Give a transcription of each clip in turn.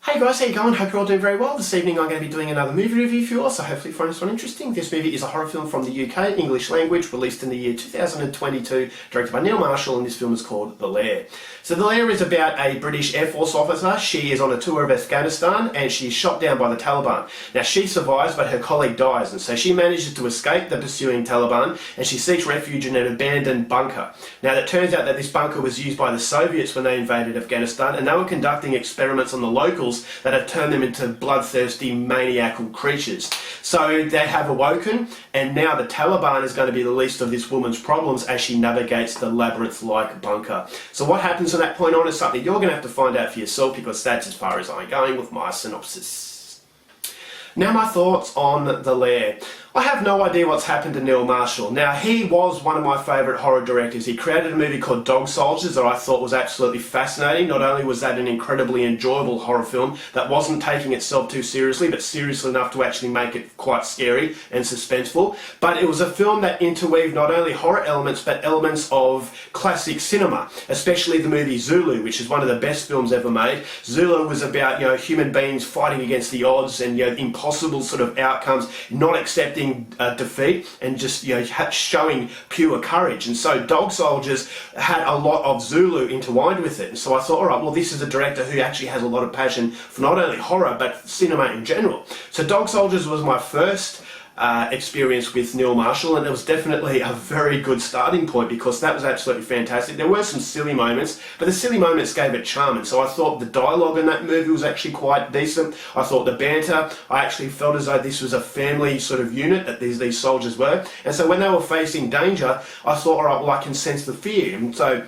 Hey guys, how you going? Hope you're all doing very well. This evening I'm going to be doing another movie review for you all, so hopefully you find this one interesting. This movie is a horror film from the UK, English language, released in the year 2022, directed by Neil Marshall, and this film is called The Lair. So The Lair is about a British Air Force officer. She is on a tour of Afghanistan and she's shot down by the Taliban. Now she survives, but her colleague dies, and so she manages to escape the pursuing Taliban and she seeks refuge in an abandoned bunker. Now it turns out that this bunker was used by the Soviets when they invaded Afghanistan, and they were conducting experiments on the locals that have turned them into bloodthirsty, maniacal creatures. So they have awoken, and now the Taliban is going to be the least of this woman's problems as she navigates the labyrinth-like bunker. So what happens from that point on is something you're going to have to find out for yourself, because that's as far as I'm going with my synopsis. Now my thoughts on The Lair. I have no idea what's happened to Neil Marshall. Now, he was one of my favourite horror directors. He created a movie called Dog Soldiers that I thought was absolutely fascinating. Not only was that an incredibly enjoyable horror film that wasn't taking itself too seriously, but seriously enough to actually make it quite scary and suspenseful, but it was a film that interweaved not only horror elements, but elements of classic cinema, especially the movie Zulu, which is one of the best films ever made. Zulu was about, human beings fighting against the odds and, impossible sort of outcomes, not accepting defeat, and just showing pure courage. And so Dog Soldiers had a lot of Zulu intertwined with it, and so I thought, all right, well, this is a director who actually has a lot of passion for not only horror but cinema in general. So Dog Soldiers was my first experience with Neil Marshall, and it was definitely a very good starting point because that was absolutely fantastic. There were some silly moments, but the silly moments gave it charm, and so I thought the dialogue in that movie was actually quite decent. I thought the banter, I actually felt as though this was a family sort of unit that these soldiers were, and so when they were facing danger, I thought, all right, well, I can sense the fear. And so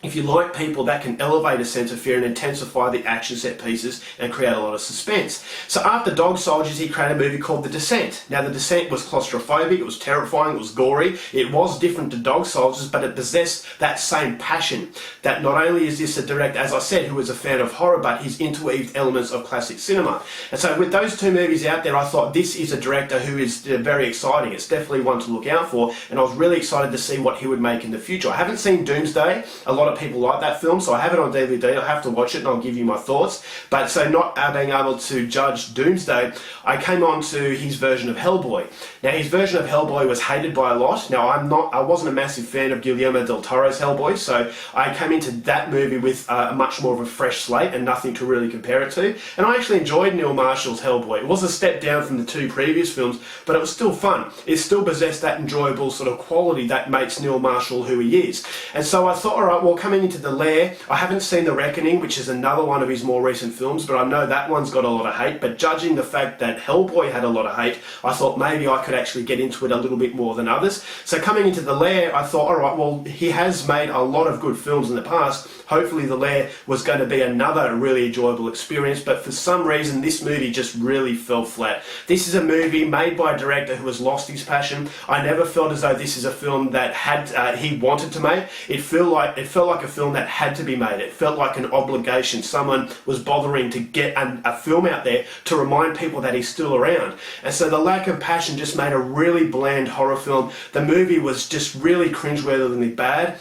if you like people, that can elevate a sense of fear and intensify the action set pieces and create a lot of suspense. So after Dog Soldiers, he created a movie called The Descent. Now The Descent was claustrophobic, it was terrifying, it was gory, it was different to Dog Soldiers, but it possessed that same passion. That not only is this a director, as I said, who is a fan of horror, but he's interweaved elements of classic cinema. And so with those two movies out there, I thought this is a director who is very exciting. It's definitely one to look out for, and I was really excited to see what he would make in the future. I haven't seen Doomsday. A lot of people like that film, so I have it on DVD. I'll have to watch it and I'll give you my thoughts. But so not being able to judge Doomsday, I came on to his version of Hellboy. Now his version of Hellboy was hated by a lot. Now I wasn't a massive fan of Guillermo del Toro's Hellboy, so I came into that movie with much more of a fresh slate and nothing to really compare it to. And I actually enjoyed Neil Marshall's Hellboy. It was a step down from the two previous films, but it was still fun. It still possessed that enjoyable sort of quality that makes Neil Marshall who he is. And so I thought, all right, well, coming into The Lair, I haven't seen The Reckoning, which is another one of his more recent films, but I know that one's got a lot of hate. But judging the fact that Hellboy had a lot of hate, I thought maybe I could actually get into it a little bit more than others. So coming into The Lair, I thought, all right, well, he has made a lot of good films in the past. Hopefully The Lair was going to be another really enjoyable experience, but for some reason this movie just really fell flat. This is a movie made by a director who has lost his passion. I never felt as though this is a film that he wanted to make. It felt like a film that had to be made. It felt like an obligation. Someone was bothering to get a film out there to remind people that he's still around. And so the lack of passion just made a really bland horror film. The movie was just really cringeworthily bad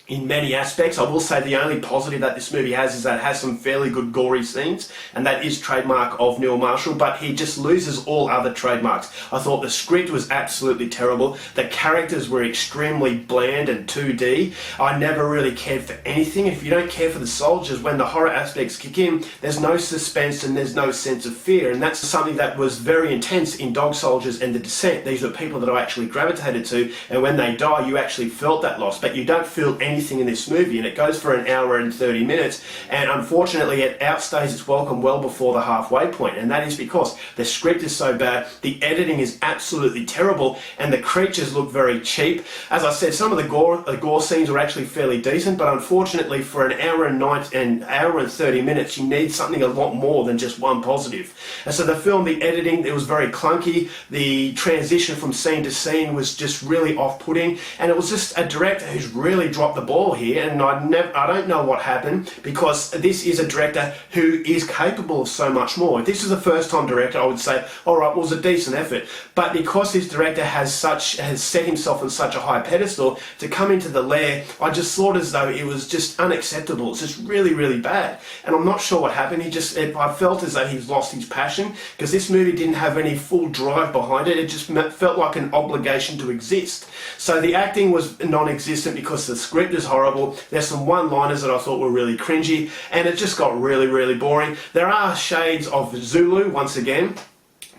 in many aspects. I will say the only positive that this movie has is that it has some fairly good gory scenes, and that is trademark of Neil Marshall, but he just loses all other trademarks. I thought the script was absolutely terrible. The characters were extremely bland and 2D. I never really cared for anything. If you don't care for the soldiers, when the horror aspects kick in, there's no suspense and there's no sense of fear, and that's something that was very intense in Dog Soldiers and The Descent. These are people that I actually gravitated to, and when they die, you actually felt that loss, but you don't feel anything in this movie, and it goes for an hour and 30 minutes, and unfortunately it outstays its welcome well before the halfway point, and that is because the script is so bad, the editing is absolutely terrible, and the creatures look very cheap. As I said, some of the gore scenes were actually fairly decent, but unfortunately for an hour and 30 minutes, you need something a lot more than just one positive. And so the film, the editing, it was very clunky. The transition from scene to scene was just really off-putting, and it was just a director who's really dropped the ball here, and I don't know what happened, because this is a director who is capable of so much more. If this is a first-time director, I would say, all right, well, it was a decent effort. But because this director has set himself on such a high pedestal, to come into the Lair, I just thought as though it was just unacceptable. It's just really, really bad. And I'm not sure what happened. I felt as though he's lost his passion, because this movie didn't have any full drive behind it. It just felt like an obligation to exist. So the acting was non-existent because the script is horrible. There's some one-liners that I thought were really cringy, and it just got really, really boring. There are shades of Zulu once again.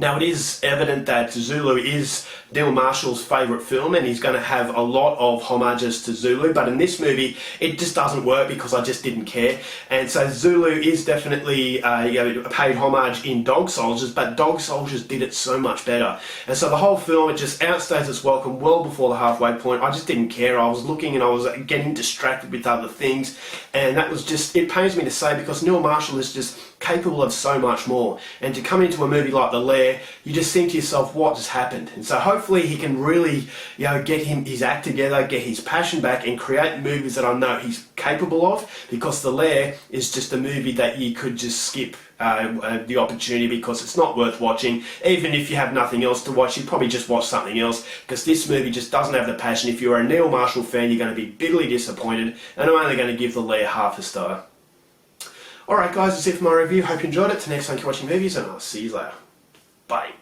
Now, it is evident that Zulu is Neil Marshall's favourite film, and he's going to have a lot of homages to Zulu, but in this movie it just doesn't work because I just didn't care. And so Zulu is definitely paid homage in Dog Soldiers, but Dog Soldiers did it so much better. And so the whole film, it just outstays its welcome well before the halfway point. I just didn't care. I was looking and I was getting distracted with other things, and that was just, it pains me to say, because Neil Marshall is just capable of so much more. And to come into a movie like The Lair, you just think to yourself, what just happened? And so hopefully he can really, get his act together, get his passion back, and create movies that I know he's capable of, because The Lair is just a movie that you could just skip the opportunity, because it's not worth watching. Even if you have nothing else to watch, you'd probably just watch something else, because this movie just doesn't have the passion. If you're a Neil Marshall fan, you're going to be bitterly disappointed, and I'm only going to give The Lair half a star. Alright guys, that's it for my review. Hope you enjoyed it. Till next time, keep watching movies, and I'll see you later. Bye.